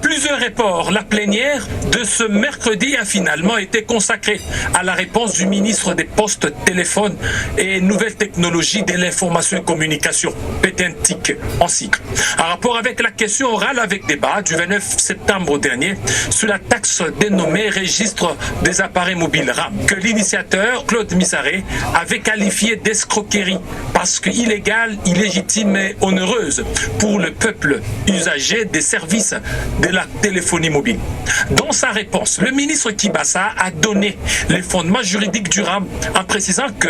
plusieurs reports, la plénière de ce mercredi a finalement été consacrée à la réponse du ministre des Postes, Téléphones et Nouvelles Technologies de l'Information et Communication, PTNTIC en cycle. En rapport avec la question orale avec débat du 29 septembre dernier sur la taxe dénommée Registre des appareils mobiles RAM, que l'initiateur Claude Misaré avait qualifié d'escroquerie parce que illégale, illégitime et onéreuse pour le peuple usager des services de la téléphonie mobile. Dans sa réponse, le ministre Kibasa a donné les fondements juridiques du RAM en précisant que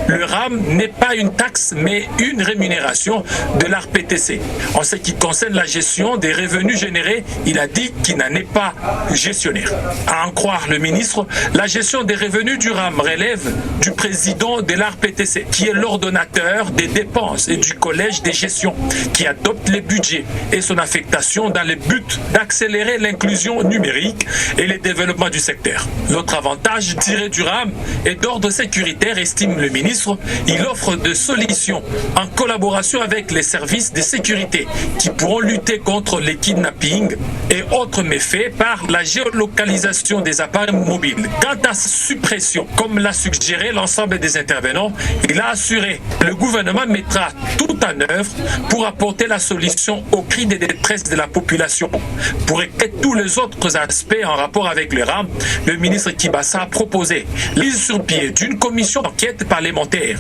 le RAM n'est pas une taxe mais une rémunération de l'ARPTC. En ce qui concerne la gestion des revenus générés, il a dit qu'il n'en est pas gestionnaire. À en croire le ministre, la gestion des revenus du RAM relève du président de l'ARPTC, qui est l'ordonnateur des dépenses et du collège des gestions, qui adopte les budgets et son affectation dans le but d'accélérer l'inclusion numérique et le développement du secteur. L'autre avantage tiré du RAM est d'ordre sécuritaire, estime le ministre. Il offre des solutions en collaboration avec les services de sécurité qui pourront lutter contre les kidnappings et autres méfaits par la géolocalisation des appareils mobiles. Quant à sa suppression, comme l'a suggéré l'ensemble des intervenants, il a assuré que le gouvernement mettra tout en œuvre pour apporter la solution aux cris de détresse de la population. Pour régler tous les autres aspects en rapport avec le RAM, le ministre Kibasa a proposé la mise sur pied d'une commission d'enquête parlementaire.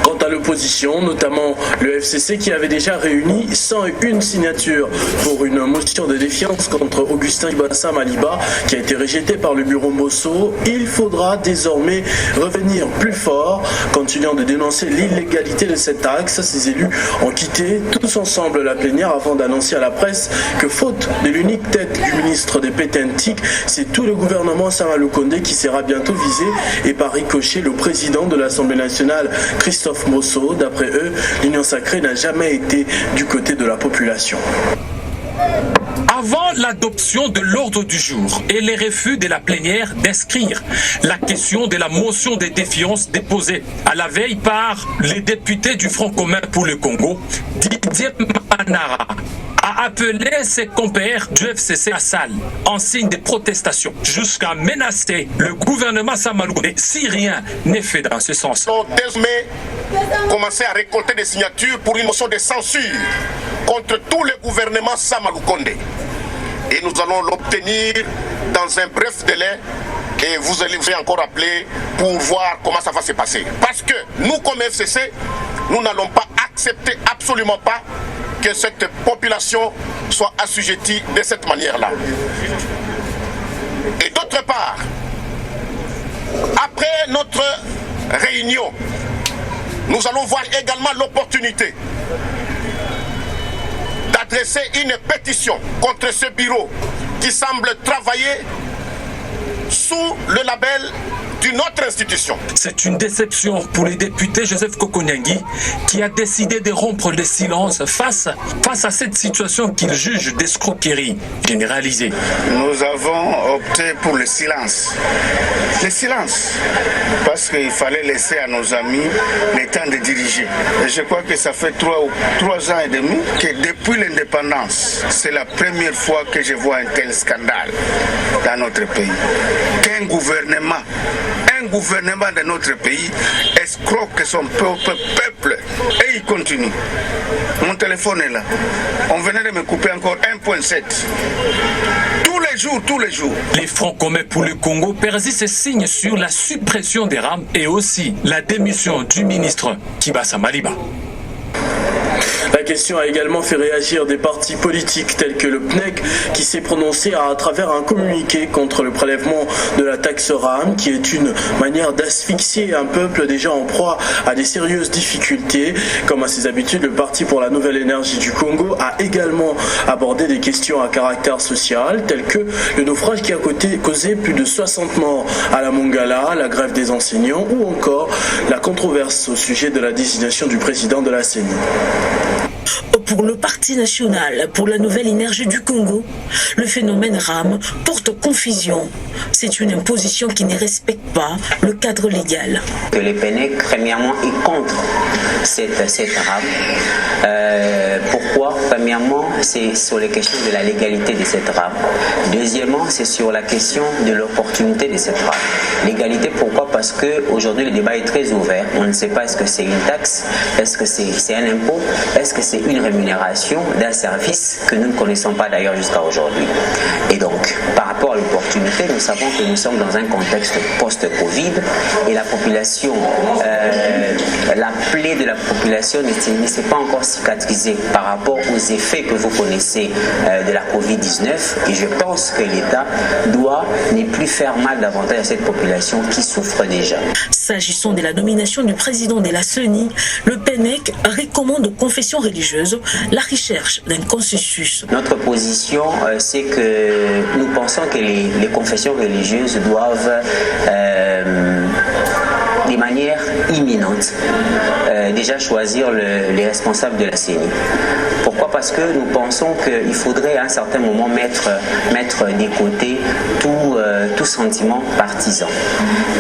Quant à l'opposition, notamment le FCC qui avait déjà réuni 101 signatures pour une motion de défiance contre Augustin Kibasa Maliba qui a été rejetée par le bureau Mosso, il faudra désormais revenir plus fort, continuant de dénoncer l'illégalité de cette taxe. Ces élus ont quitté tous ensemble la plénière avant d'annoncer à la presse que faute de l'unique tête du ministre des PTNTIC, c'est tout le gouvernement Sama Lukonde qui sera bientôt visé et par ricochet le président de l'Assemblée nationale Christophe Mosso. D'après eux, l'Union sacrée n'a jamais été du côté de la population. Avant l'adoption de l'ordre du jour et les refus de la plénière d'inscrire la question de la motion de défiance déposée à la veille par les députés du Front commun pour le Congo, Didier Manara a appelé ses compères du FCC à salle en signe de protestation jusqu'à menacer le gouvernement Sama Lukonde si rien n'est fait dans ce sens. Nous allons désormais commencer à récolter des signatures pour une motion de censure contre tout le gouvernement Sama Lukonde. Et nous allons l'obtenir dans un bref délai et vous allez encore appeler pour voir comment ça va se passer. Parce que nous, comme FCC, nous n'allons pas accepter absolument pas que cette population soit assujettie de cette manière-là. Et d'autre part, après notre réunion, nous allons voir également l'opportunité d'adresser une pétition contre ce bureau qui semble travailler sous le label d'une autre institution. C'est une déception pour les députés Joseph Kokonyangui qui a décidé de rompre le silence face à cette situation qu'il juge d'escroquerie généralisée. Nous avons opté pour le silence. Le silence, parce qu'il fallait laisser à nos amis le temps de diriger. Et je crois que ça fait 3 ans et demi que depuis l'indépendance, c'est la première fois que je vois un tel scandale dans notre pays. Qu'un gouvernement de notre pays escroque son propre peuple et il continue. Mon téléphone est là. On venait de me couper encore 1.7. Tous les jours. Les Fronts communs pour le Congo persistent et signent sur la suppression des RAM et aussi la démission du ministre Kibasa Maliba. La question a également fait réagir des partis politiques tels que le PNEC qui s'est prononcé à travers un communiqué contre le prélèvement de la taxe RAM qui est une manière d'asphyxier un peuple déjà en proie à des sérieuses difficultés. Comme à ses habitudes, le Parti pour la Nouvelle Énergie du Congo a également abordé des questions à caractère social telles que le naufrage qui a causé plus de 60 morts à la Mongala, la grève des enseignants ou encore la controverse au sujet de la désignation du président de la CENI. pour le Parti national pour la nouvelle énergie du Congo, le phénomène RAM porte confusion. C'est une imposition qui ne respecte pas le cadre légal. Que le PENEC, premièrement, est contre cette RAM. Pourquoi? Premièrement, c'est sur les questions de la légalité de cette RAM. Deuxièmement, c'est sur la question de l'opportunité de cette RAM. Légalité, pourquoi? Parce qu'aujourd'hui, le débat est très ouvert. On ne sait pas est-ce que c'est une taxe, est-ce que c'est un impôt, est-ce que c'est une rémunération d'un service que nous ne connaissons pas d'ailleurs jusqu'à aujourd'hui. Et donc, par rapport à l'opportunité, nous savons que nous sommes dans un contexte post-Covid et la population, la plaie de la population ne s'est pas encore cicatrisée par rapport aux effets que vous connaissez de la Covid-19 et je pense que l'État doit ne plus faire mal davantage à cette population qui souffre déjà. S'agissant de la nomination du président de la CENI, le PENEC recommande aux confessions religieuses la recherche d'un consensus. Notre position, c'est que nous pensons que les confessions religieuses doivent de manière imminente déjà choisir les responsables de la CENI. Pourquoi? Parce que nous pensons qu'il faudrait à un certain moment mettre de côté tout sentiment partisan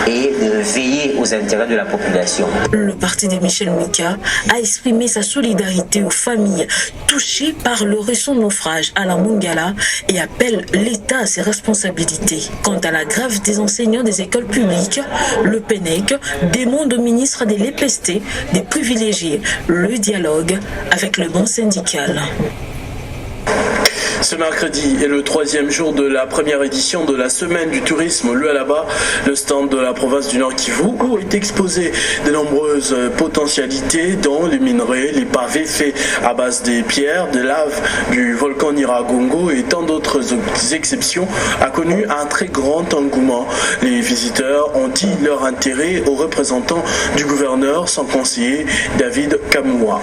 et de veiller aux intérêts de la population. Le parti de Michel Mika a exprimé sa solidarité aux familles touchées par le récent naufrage à la Mongala et appelle l'État à ses responsabilités. Quant à la grève des enseignants des écoles publiques, le PENEC demande au ministre de l'EPST de privilégier le dialogue avec le bon syndical. Ce mercredi est le 3e jour de la première édition de la semaine du tourisme Lualaba, le stand de la province du Nord Kivu, où est exposé de nombreuses potentialités dont les minerais, les pavés faits à base des pierres, des laves du volcan Nyiragongo et tant d'autres exceptions a connu un très grand engouement. Les visiteurs ont dit leur intérêt aux représentants du gouverneur, son conseiller David Kamua.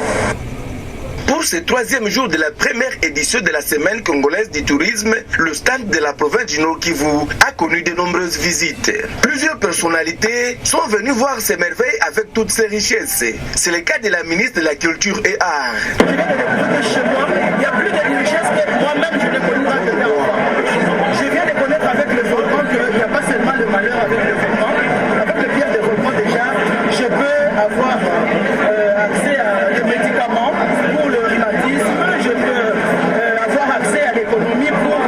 Pour ce 3e jour de la première édition de la semaine congolaise du tourisme, le stand de la province du Nord Kivu a connu de nombreuses visites. Plusieurs personnalités sont venues voir ces merveilles avec toutes ces richesses. C'est le cas de la ministre de la Culture et Arts. Il y a plus de richesses que moi-même je ne connais pas dedans. Je viens de connaître avec le volcan qu'il n'y a pas seulement le malheur avec le volcan. Avec le pierre de volcan déjà, je peux avoir accès à des médicaments pour le rhumatisme, je peux avoir accès à l'économie pour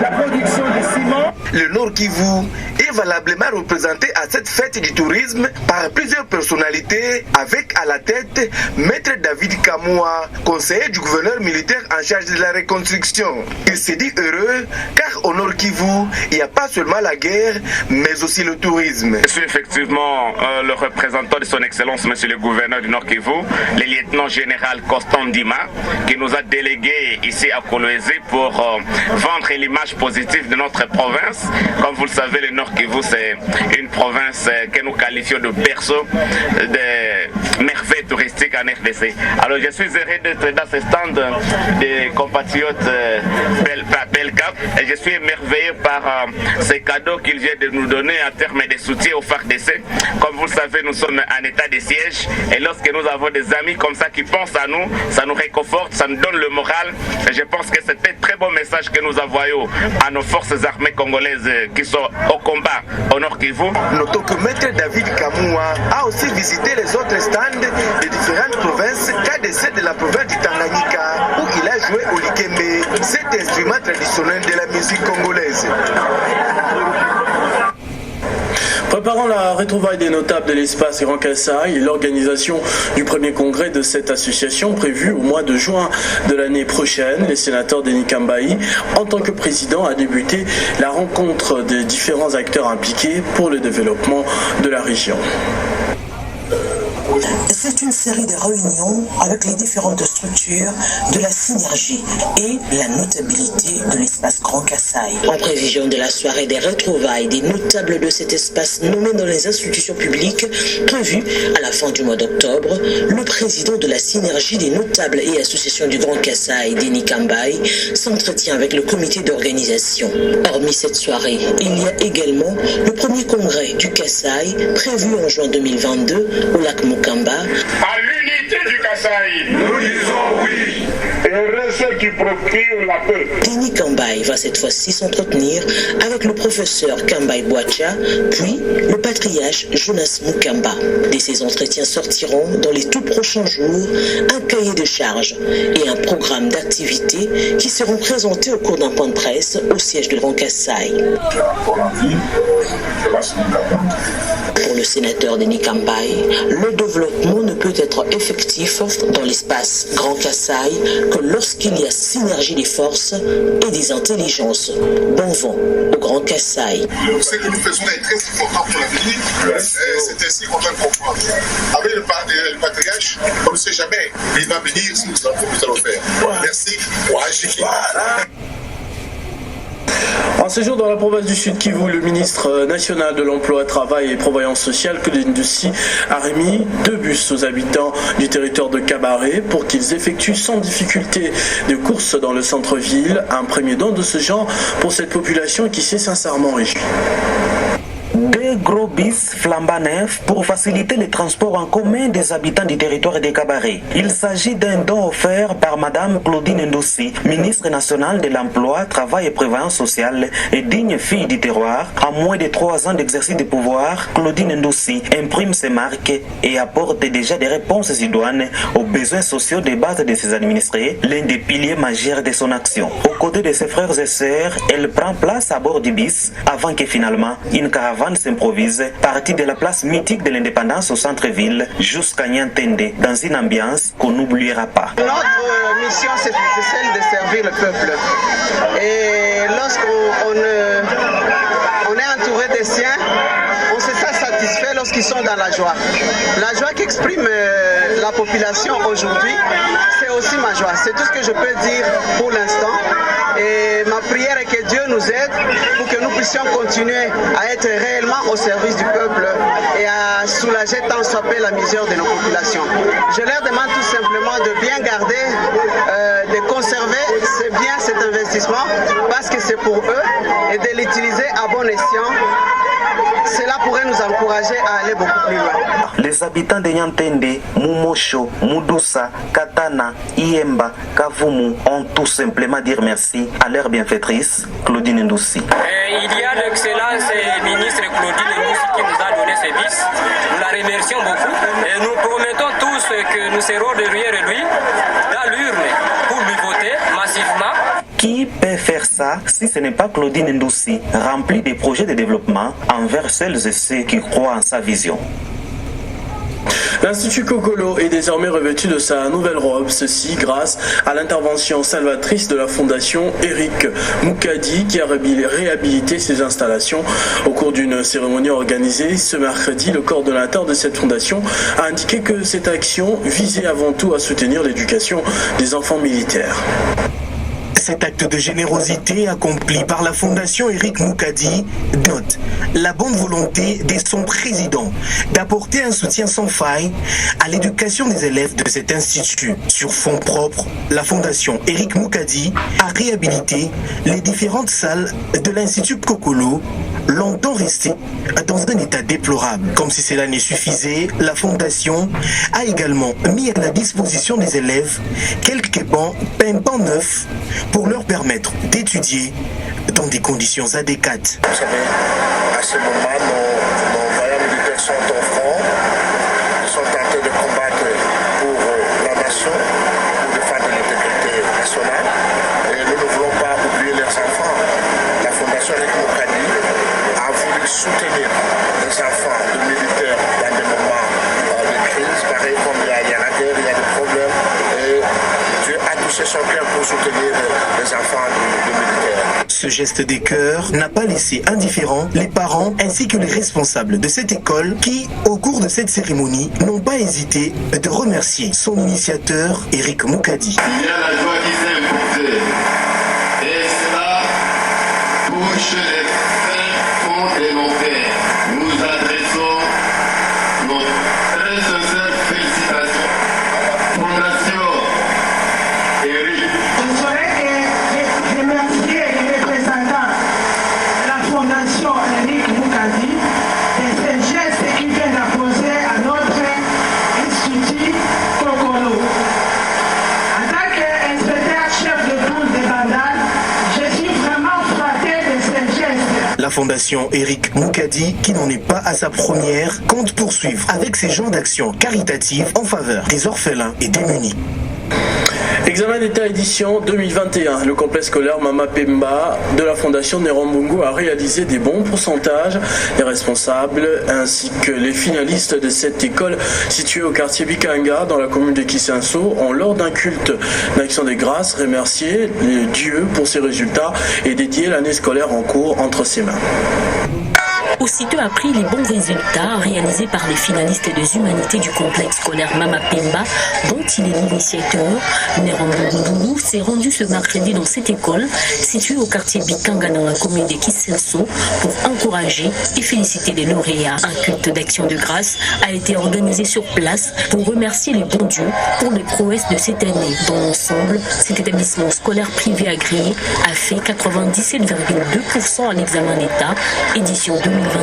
la production du ciment. Le Nord Kivu est valablement représenté à cette fête du tourisme par plusieurs personnalités avec à la tête Maître David Kamua, conseiller du gouverneur militaire en charge de la reconstruction. Il s'est dit heureux car au Nord Kivu, il n'y a pas seulement la guerre mais aussi le tourisme. Je suis effectivement le représentant de son excellence monsieur le gouverneur du Nord Kivu, le lieutenant général Constant Ndima, qui nous a délégués ici à Kolwezi pour vendre l'image positive de notre province. Comme vous le savez, le Nord Kivu, c'est une province que nous qualifions de berceau de merveilles touristiques en RDC. Alors je suis heureux d'être dans ce stand des compatriotes Belcap et je suis émerveillé par ces cadeaux qu'il vient de nous donner en termes de soutien au FARDC. Comme vous le savez, nous sommes en état de siège et lorsque nous avons des amis comme ça qui pensent à nous, ça nous réconforte, ça nous donne le moral et je pense que c'est un très beau message que nous envoyons à nos forces armées congolaises qui sont au combat au Nord Kivu. Notons que Maître David Kamua a aussi visité les autres stands de différentes provinces, cas de celle de la province du Tanganyika où il a joué au likembe, cet instrument traditionnel de la musique congolaise. Préparant la retrouvaille des notables de l'espace Grand Kassai et l'organisation du premier congrès de cette association prévue au mois de juin de l'année prochaine, les sénateurs Denis Kambaï, en tant que président, a débuté la rencontre des différents acteurs impliqués pour le développement de la région. C'est une série de réunions avec les différentes structures de la synergie et la notabilité de l'espace Grand Kassai. En prévision de la soirée des retrouvailles des notables de cet espace nommés dans les institutions publiques prévue à la fin du mois d'octobre, le président de la synergie des notables et associations du Grand Kassai, Denis Kambaï, s'entretient avec le comité d'organisation. Hormis cette soirée, il y a également le premier congrès du Kassai prévu en juin 2022 au lac Mukamba. À l'unité du Kassai, nous disons oui. et ceux qui procurent la paix. Denis Kambaï va cette fois-ci s'entretenir avec le professeur Kambaï Boacha, puis le patriarche Jonas Mukamba. De ces entretiens sortiront dans les tout prochains jours un cahier de charges et un programme d'activités qui seront présentés au cours d'un point de presse au siège de Grand Kassai. Pour le sénateur Denis Kambaï, le développement ne peut être effectif dans l'espace Grand Kassai que lorsqu'il y a synergie des forces et des intelligences. Bon vent au Grand Kassai. Ce que nous faisons est très important pour l'avenir. C'est ainsi qu'on doit le comprendre. Avec le patriarche, on ne sait jamais. Il va venir si nous allons faire. Merci. En séjour dans la province du Sud Kivu, le ministre national de l'Emploi, Travail et Prévoyance sociale, Claudine Ndoussi, a remis 2 bus aux habitants du territoire de Kabaré pour qu'ils effectuent sans difficulté des courses dans le centre-ville. Un premier don de ce genre pour cette population qui s'est sincèrement réjouie. 2 gros bis flambant neufs pour faciliter le transport en commun des habitants du territoire de Kabaré. Il s'agit d'un don offert par Madame Claudine Ndoussi, ministre nationale de l'Emploi, Travail et Prévoyance sociale et digne fille du terroir. En moins de 3 ans d'exercice de pouvoir, Claudine Ndoussi imprime ses marques et apporte déjà des réponses idoines aux besoins sociaux de base de ses administrés, l'un des piliers majeurs de son action. Aux côtés de ses frères et sœurs, elle prend place à bord du bis avant que finalement une caravane s'improvise, partie de la place mythique de l'indépendance au centre-ville jusqu'à Niantende, dans une ambiance qu'on n'oubliera pas. Notre mission, c'est celle de servir le peuple. Et lorsqu'on est entouré des siens, on se sent satisfait lorsqu'ils sont dans la joie. La joie qu'exprime la population aujourd'hui, c'est aussi ma joie. C'est tout ce que je peux dire pour l'instant. Et ma prière est que Dieu nous aide pour que nous puissions continuer à être réellement au service du peuple et à soulager tant soit peu la misère de nos populations. Je leur demande tout simplement de bien garder, de conserver bien cet investissement parce que c'est pour eux et de l'utiliser à bon escient. Cela pourrait nous encourager à aller beaucoup plus loin. Les habitants de Niantende, Mumosho, Mudusa, Katana, Iemba, Kavumu ont tout simplement dit merci à leur bienfaitrice, Claudine Ndoussi. Il y a l'excellence ministre Claudine Ndoussi qui nous a donné ces bis. Nous la remercions beaucoup et nous promettons tous que nous serons derrière lui dans l'urne pour lui voter massivement. Qui peut faire ça si ce n'est pas Claudine Ndoussi, remplie des projets de développement envers celles et ceux qui croient en sa vision? L'Institut Kokolo est désormais revêtu de sa nouvelle robe, ceci grâce à l'intervention salvatrice de la fondation Eric Mukadi qui a réhabilité ses installations. Au cours d'une cérémonie organisée ce mercredi, le coordonnateur de cette fondation a indiqué que cette action visait avant tout à soutenir l'éducation des enfants militaires. Cet acte de générosité accompli par la fondation Eric Mukadi note la bonne volonté de son président d'apporter un soutien sans faille à l'éducation des élèves de cet institut. Sur fonds propres, la fondation Eric Mukadi a réhabilité les différentes salles de l'Institut Kokolo, longtemps restées dans un état déplorable. Comme si cela ne suffisait, la fondation a également mis à la disposition des élèves quelques bancs pimpants neufs pour leur permettre d'étudier dans des conditions adéquates. Vous savez, à ce moment, nos vaillants militaires sont au front, ils sont en train de combattre pour la nation, pour défendre l'intégrité nationale, et nous ne voulons pas oublier leurs enfants. La fondation Eric Mukadi a voulu soutenir les enfants de militaires dans des moments de crise, pareil comme il y a la guerre, il y a des problèmes, et Dieu a touché son cœur pour soutenir les enfants du militaire. Ce geste des cœurs n'a pas laissé indifférents les parents ainsi que les responsables de cette école qui, au cours de cette cérémonie, n'ont pas hésité de remercier son initiateur, Eric Mukadi. Il y a la joie qui s'est imposée et cela touche les fins fonds de nos pères. Nous adressons nos très sincères félicitations. Fondation Eric. Je souhaite remercier les représentants de la Fondation Eric Mukadi de ce geste qui vient d'apposer à notre Institut Kokolo. En tant qu'inspecteur Fondation Eric Moukadi, qui n'en est pas à sa première, compte poursuivre avec ces genres d'actions caritatives en faveur des orphelins et démunis. Examen d'État édition 2021. Le complexe scolaire Mama Pemba de la Fondation Nerambungu a réalisé des bons pourcentages. Les responsables ainsi que les finalistes de cette école située au quartier Bikanga dans la commune de Kisenso ont lors d'un culte d'action des grâces remercié Dieu pour ses résultats et dédié l'année scolaire en cours entre ses mains. Aussitôt après les bons résultats réalisés par les finalistes des humanités du complexe scolaire Mama Pemba, dont il est l'initiateur, Nerambungu s'est rendu ce mercredi dans cette école située au quartier Bikanga dans la commune de Kisenso pour encourager et féliciter les lauréats. Un culte d'action de grâce a été organisé sur place pour remercier les bons dieux pour les prouesses de cette année. Dans l'ensemble, cet établissement scolaire privé agréé a fait 97,2% à l'examen d'État, édition 2021,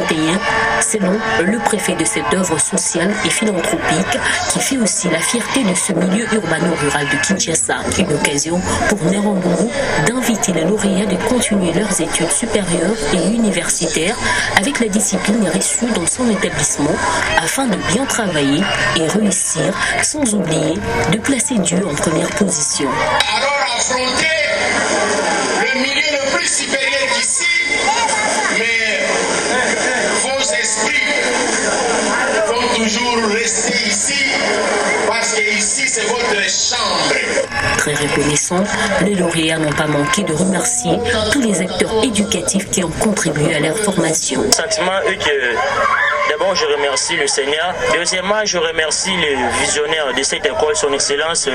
selon le préfet de cette œuvre sociale et philanthropique qui fait aussi la fierté de ce milieu urbano-rural de Kinshasa. Une occasion pour Nerambungu d'inviter les lauréats de continuer leurs études supérieures et universitaires avec la discipline reçue dans son établissement afin de bien travailler et réussir, sans oublier de placer Dieu en première position. Alors affronter le milieu le plus supérieur qu'ici, mais vos esprits vont toujours rester ici parce que ici c'est votre chambre. Très reconnaissants, les lauréats n'ont pas manqué de remercier tous les acteurs éducatifs qui ont contribué à leur formation. Le sentiment est que d'abord, je remercie le Seigneur. Deuxièmement, je remercie les visionnaires de cette école, son Excellence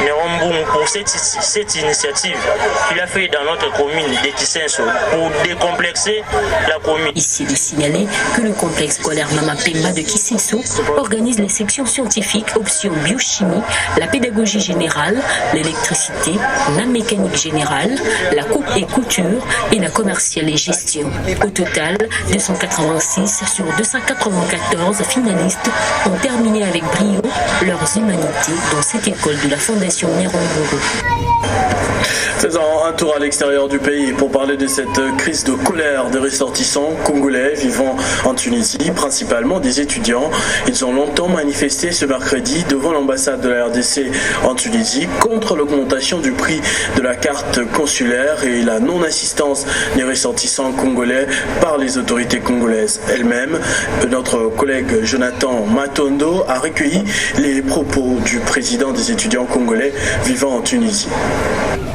Nerambungu, pour cette initiative qu'il a fait dans notre commune de Kisenso pour décomplexer la commune. Ici de signaler que le complexe scolaire Mama Pemba de Kisenso organise les sections scientifiques, options biochimie, la pédagogie générale, l'électricité, la mécanique générale, la coupe et couture et la commerciale et gestion. Au total, 286 sur 294 finalistes ont terminé avec brio leurs humanités dans cette école de la Fondation Nerambungu. Faisant un tour à l'extérieur du pays pour parler de cette crise de colère des ressortissants congolais vivant en Tunisie, principalement des étudiants. Ils ont longtemps manifesté ce mercredi devant l'ambassade de la RDC en Tunisie contre l'augmentation du prix de la carte consulaire et la non-assistance des ressortissants congolais par les autorités congolaises elles-mêmes. Notre collègue Jonathan Matondo a recueilli les propos du président des étudiants congolais vivant en Tunisie.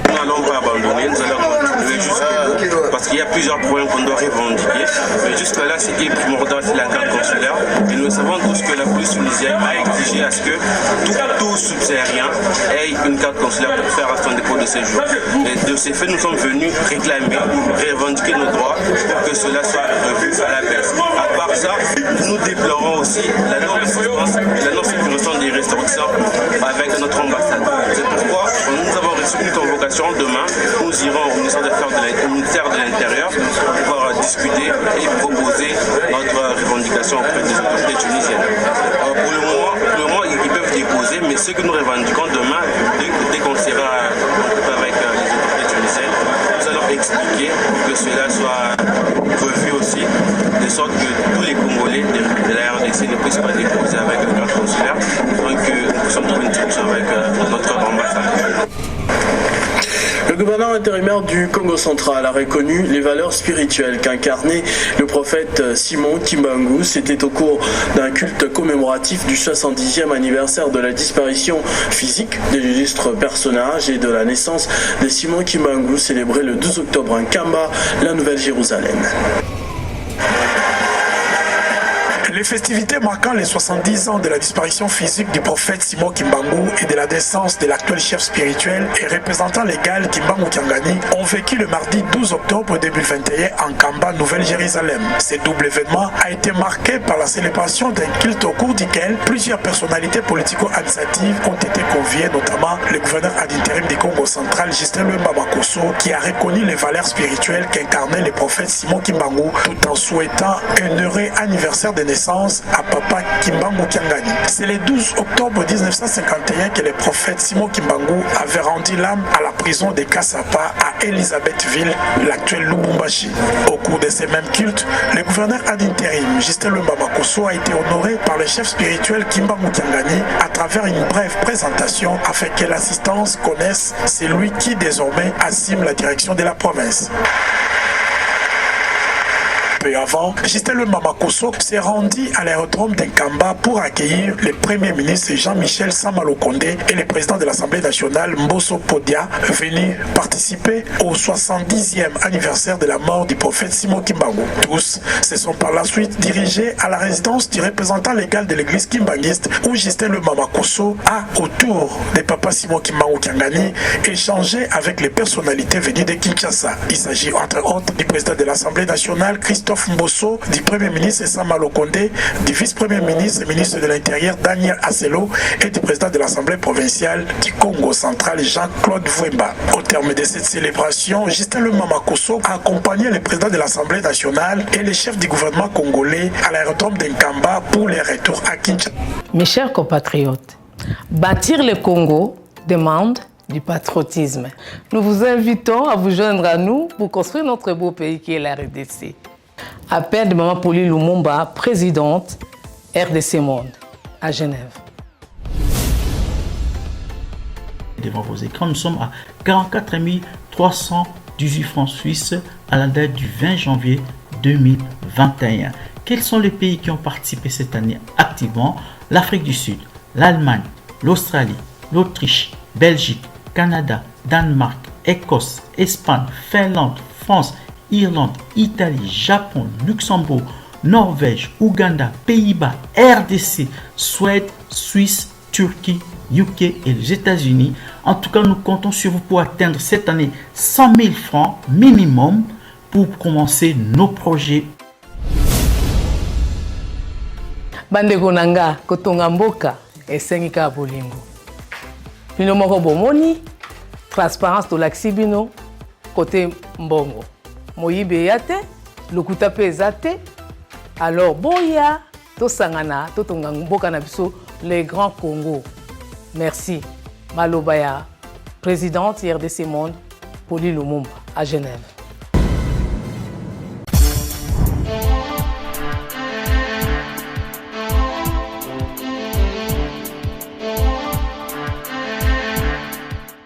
Nous n'allons pas abandonner, nous allons continuer jusqu'au bout parce qu'il y a plusieurs problèmes qu'on doit revendiquer. Mais jusque-là, ce qui est primordial, c'est la carte consulaire. Et nous savons tous que la police tunisienne a exigé à ce que tout subsaharien ait une carte consulaire pour faire son dépôt de séjour. Et de ces faits, nous sommes venus réclamer, revendiquer nos droits pour que cela soit revu à la baisse. À part ça, nous déplorons aussi la non-sécurisation des ressortissants avec notre ambassade. C'est pourquoi nous avons reçu une convocation demain. Nous irons au ministère de l'Intérieur pour pouvoir discuter et proposer notre revendication auprès des autorités tunisiennes. Pour le moment, ils peuvent déposer, mais ce que nous revendiquons demain, dès qu'on sera avec les autorités tunisiennes, nous allons expliquer que cela soit revu aussi, de sorte que tous les Congolais de la RDC ne puissent pas déposer avec la carte consulaire, donc nous puissions trouver une solution avec notre ambassade. Le gouverneur intérimaire du Congo central a reconnu les valeurs spirituelles qu'incarnait le prophète Simon Kimbangu. C'était au cours d'un culte commémoratif du 70e anniversaire de la disparition physique de l'illustre personnage et de la naissance de Simon Kimbangu, célébré le 12 octobre en Kamba, la Nouvelle-Jérusalem. Les festivités marquant les 70 ans de la disparition physique du prophète Simon Kimbangu et de la naissance de l'actuel chef spirituel et représentant légal Kimbangu Kiangani ont vécu le mardi 12 octobre 2021 en Kamba, Nouvelle-Jérusalem. Ce double événement a été marqué par la célébration d'un culte au cours duquel plusieurs personnalités politico-administratives ont été conviées, notamment le gouverneur ad interim du Congo central, Justin Lwemba Bakosso, qui a reconnu les valeurs spirituelles qu'incarnait le prophète Simon Kimbangu tout en souhaitant un heureux anniversaire de naissance naissance à Papa Kimbangu Kiangani. C'est le 12 octobre 1951 que le prophète Simon Kimbangu avait rendu l'âme à la prison de Kassapa à Elisabethville, l'actuelle Lubumbashi. Au cours de ces mêmes cultes, le gouverneur ad interim Justin Lumba Makosso a été honoré par le chef spirituel Kimbangu Kiangani à travers une brève présentation afin que l'assistance connaisse celui qui désormais assume la direction de la province. Peu avant, Justin Lumba Makosso s'est rendu à l'aérodrome d'Nkamba pour accueillir le Premier ministre Jean-Michel Sama-Lukonde et le président de l'Assemblée nationale Mbosso Podia, venus participer au 70e anniversaire de la mort du prophète Simon Kimbangu. Tous se sont par la suite dirigés à la résidence du représentant légal de l'église kimbanguiste où Justin Lumba Makosso a, autour de Papa Simon Kimbangu Kiangani, échangé avec les personnalités venues de Kinshasa. Il s'agit entre autres du président de l'Assemblée nationale Christophe Mbosso, du Premier ministre Sama-Lukonde, du vice-premier ministre et ministre de l'Intérieur Daniel Asselo et du président de l'Assemblée provinciale du Congo central Jean-Claude Vwemba. Au terme de cette célébration, Justin Lumba Makosso a accompagné le président de l'Assemblée nationale et le chef du gouvernement congolais à l'aérodrome d'Nkamba pour les retours à Kinshasa. Mes chers compatriotes, bâtir le Congo demande du patriotisme. Nous vous invitons à vous joindre à nous pour construire notre beau pays qui est la RDC. Appel de Maman Pauline Lumumba, présidente RDC Monde, à Genève. Devant vos écrans, nous sommes à 44 318 francs suisses à la date du 20 janvier 2021. Quels sont les pays qui ont participé cette année activement? L'Afrique du Sud, l'Allemagne, l'Australie, l'Autriche, Belgique, Canada, Danemark, Écosse, Espagne, Finlande, France, Irlande, Italie, Japon, Luxembourg, Norvège, Ouganda, Pays-Bas, RDC, Suède, Suisse, Turquie, UK et les États-Unis. En tout cas, nous comptons sur vous pour atteindre cette année 100 000 francs minimum pour commencer nos projets. Bandeko nanga kotonga mboka esengika bolingo. Bino moko bomoni transparence to laksibino côté mbongo. Moyibe yate, lokuta pe ezate. Alors boya to sangana to tonga mboka na biso les grands Congo. Merci. Malobaya, présidente RDC Monde, Pauline Lumumba à Genève.